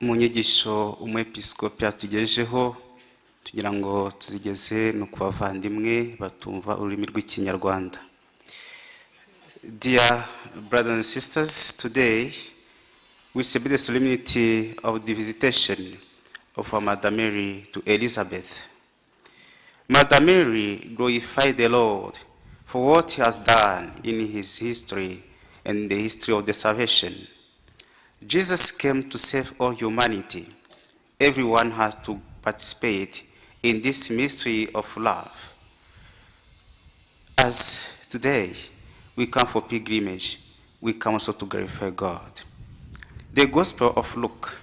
mu nyigisho umwepiskopi yatugejeho tugira ngo tuzigeze no ku bavandimwe batumva ururimi rw'ikinyarwanda. Dear brothers and sisters, today we celebrate the solemnity of the visitation of our Mother Mary to Elizabeth. Mother Mary glorified the Lord for what he has done in his history and the history of the salvation. Jesus came to save all humanity. Everyone has to participate in this mystery of love. As today we come for pilgrimage, we come also to glorify God. The Gospel of Luke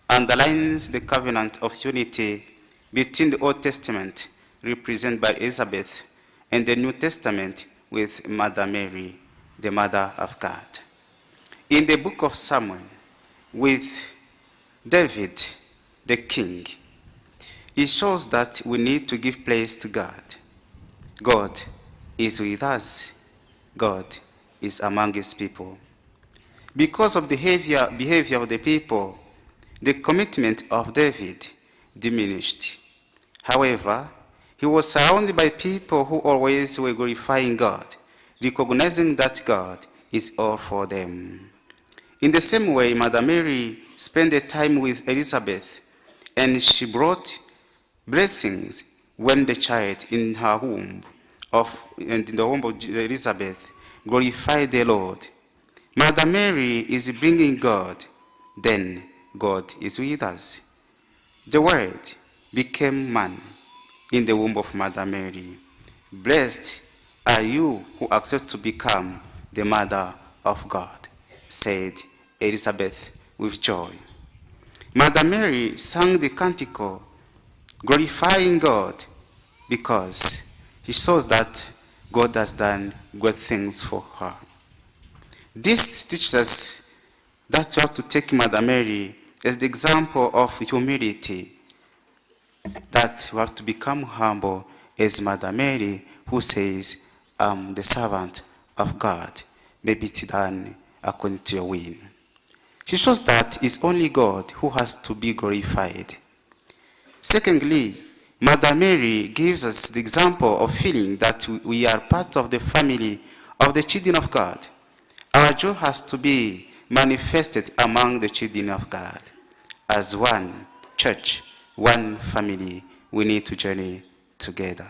underlines the covenant of unity between the Old Testament, represented by Elizabeth, and the New Testament with Mother Mary, the Mother of God. In the book of Samuel, with David, the king, it shows that we need to give place to God. God is with us. God is among his people. Because of the behavior of the people, the commitment of David diminished. However, he was surrounded by people who always were glorifying God, recognizing that God is all for them. In the same way, Mother Mary spent the time with Elizabeth, and she brought blessings when the child in her womb and in the womb of Elizabeth glorified the Lord. Mother Mary is bringing God, then God is with us. The Word became man in the womb of Mother Mary. Blessed are you who accept to become the mother of God, said Elizabeth with joy. Mother Mary sang the canticle glorifying God because she shows that God has done great things for her. This teaches us that we have to take Mother Mary as the example of humility, that we have to become humble as Mother Mary, who says, I'm the servant of God, may be done according to your will. She shows that it's only God who has to be glorified. Secondly, Mother Mary gives us the example of feeling that we are part of the family of the children of God. Our joy has to be manifested among the children of God. As one church, one family, we need to journey together.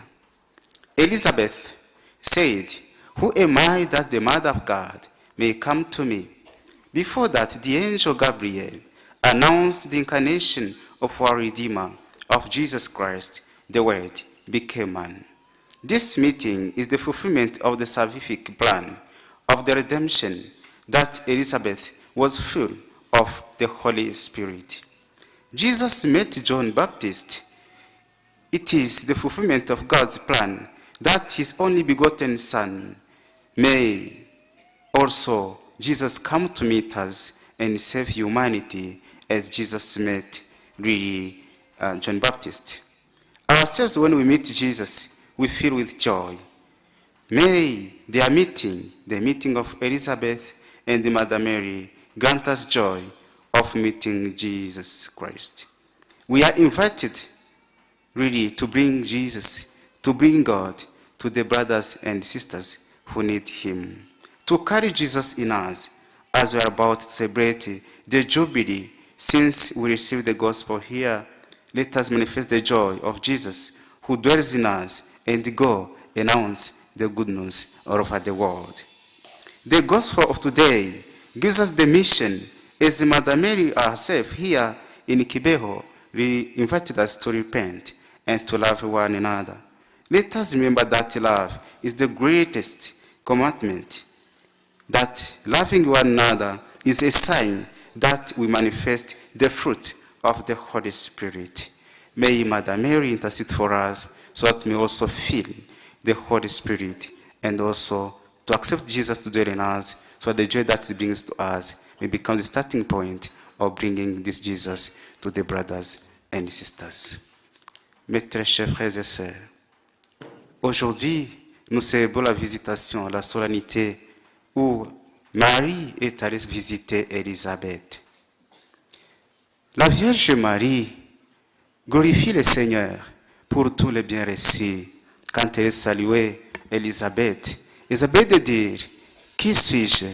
Elizabeth said, who am I that the Mother of God may come to me? Before that, the angel Gabriel announced the incarnation of our Redeemer, of Jesus Christ, the Word became man. This meeting is the fulfillment of the salvific plan of the redemption, that Elizabeth was full of the Holy Spirit. Jesus met John Baptist. It is the fulfillment of God's plan that his only begotten Son may also Jesus come to meet us and save humanity as Jesus met John Baptist. Ourselves, when we meet Jesus, we feel with joy. May their meeting, the meeting of Elizabeth and the Mother Mary, grant us joy of meeting Jesus Christ. We are invited really to bring Jesus, to bring God to the brothers and sisters who need him. To carry Jesus in us as we are about to celebrate the Jubilee. Since we receive the gospel here, let us manifest the joy of Jesus who dwells in us and go announce the good news all over the world. The gospel of today gives us the mission, as Mother Mary herself here in Kibeho invited us to repent and to love one another. Let us remember that love is the greatest commandment, that loving one another is a sign that we manifest the fruit of the Holy Spirit. May Mother Mary intercede for us so that we also feel the Holy Spirit and also to accept Jesus to dwell in us, so that the joy that he brings to us may become the starting point of bringing this Jesus to the brothers and sisters. Mes très chers frères et sœurs, aujourd'hui, nous célébrons la visitation, la solennité où Marie est allée visiter Élisabeth. La Vierge Marie glorifie le Seigneur pour tous les biens reçus. Quand elle saluait Élisabeth, Élisabeth de dire, qui suis-je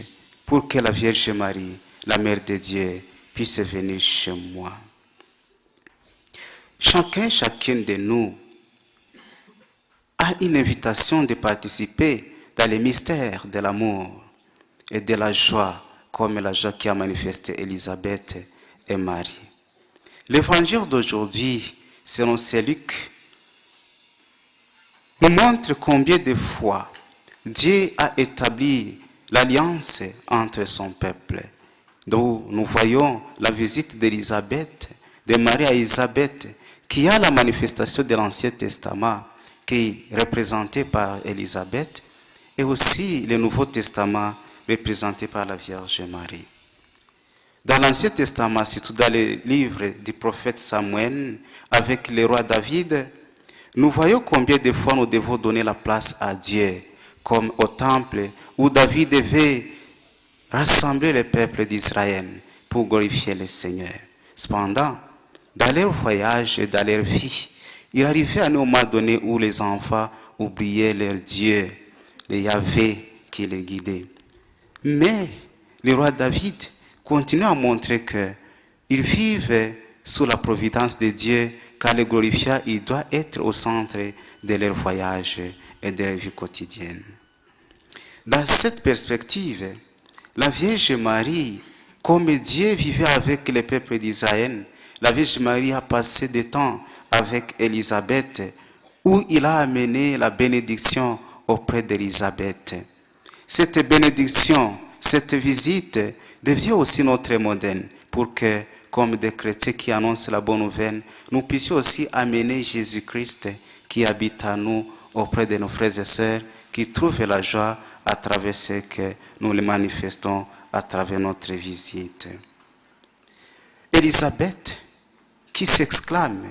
pour que la Vierge Marie, la Mère de Dieu, puisse venir chez moi? Chacune de nous a une invitation de participer dans les mystères de l'amour et de la joie, comme la joie qui a manifesté Élisabeth et Marie. L'évangile d'aujourd'hui, selon Saint Luc, nous montre combien de fois Dieu a établi l'alliance entre son peuple. Donc nous voyons la visite d'Élisabeth, de Marie à Élisabeth, qui a la manifestation de l'Ancien Testament, qui est représenté par Élisabeth, et aussi le Nouveau Testament représenté par la Vierge Marie. Dans l'Ancien Testament, surtout dans le livre du prophète Samuel, avec le roi David, nous voyons combien de fois nous devons donner la place à Dieu, comme au temple où David devait rassembler le peuple d'Israël pour glorifier le Seigneur. Cependant, dans leur voyage et dans leur vie, il arrivait à un moment donné où les enfants oubliaient leur Dieu, le Yahvé qui les guidait. Mais le roi David continue à montrer qu'ils vivent sous la providence de Dieu, car le glorifiant, il doit être au centre de leur voyage et de leur vie quotidienne. Dans cette perspective, la Vierge Marie, comme Dieu vivait avec le peuple d'Israël, la Vierge Marie a passé du temps avec Élisabeth, où il a amené la bénédiction auprès d'Élisabeth. Cette bénédiction, cette visite devient aussi notre modèle pour que, comme des chrétiens qui annoncent la bonne nouvelle, nous puissions aussi amener Jésus-Christ qui habite en nous auprès de nos frères et sœurs, qui trouvent la joie à travers ce que nous les manifestons à travers notre visite. Élisabeth qui s'exclame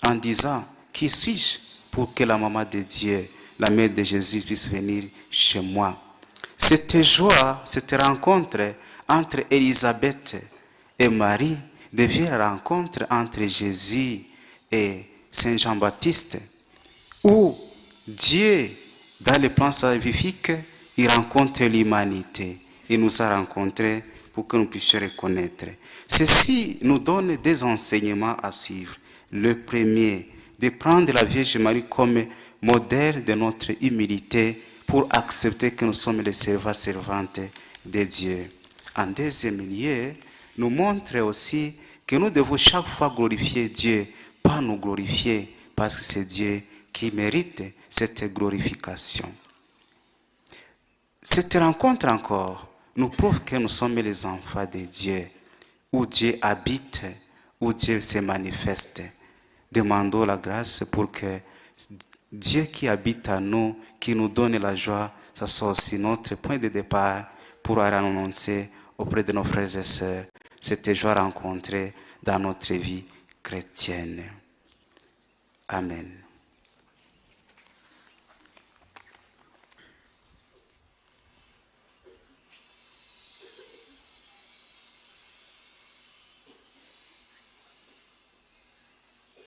en disant, qui suis-je pour que la maman de Dieu, la mère de Jésus, puisse venir chez moi? Cette joie, cette rencontre entre Élisabeth et Marie devient la rencontre entre Jésus et Saint Jean-Baptiste, où Dieu, dans le plan salvifique, il rencontre l'humanité. Il nous a rencontrés pour que nous puissions reconnaître. Ceci nous donne des enseignements à suivre. Le premier, de prendre la Vierge Marie comme modèle de notre humilité pour accepter que nous sommes les servantes de Dieu. En deuxième lieu, nous montre aussi que nous devons chaque fois glorifier Dieu, pas nous glorifier, parce que c'est Dieu qui mérite cette glorification. Cette rencontre encore nous prouve que nous sommes les enfants de Dieu, où Dieu habite, où Dieu se manifeste. Demandons la grâce pour que Dieu qui habite en nous, qui nous donne la joie, ça soit aussi notre point de départ pour annoncer auprès de nos frères et sœurs cette joie rencontrée dans notre vie chrétienne. Amen.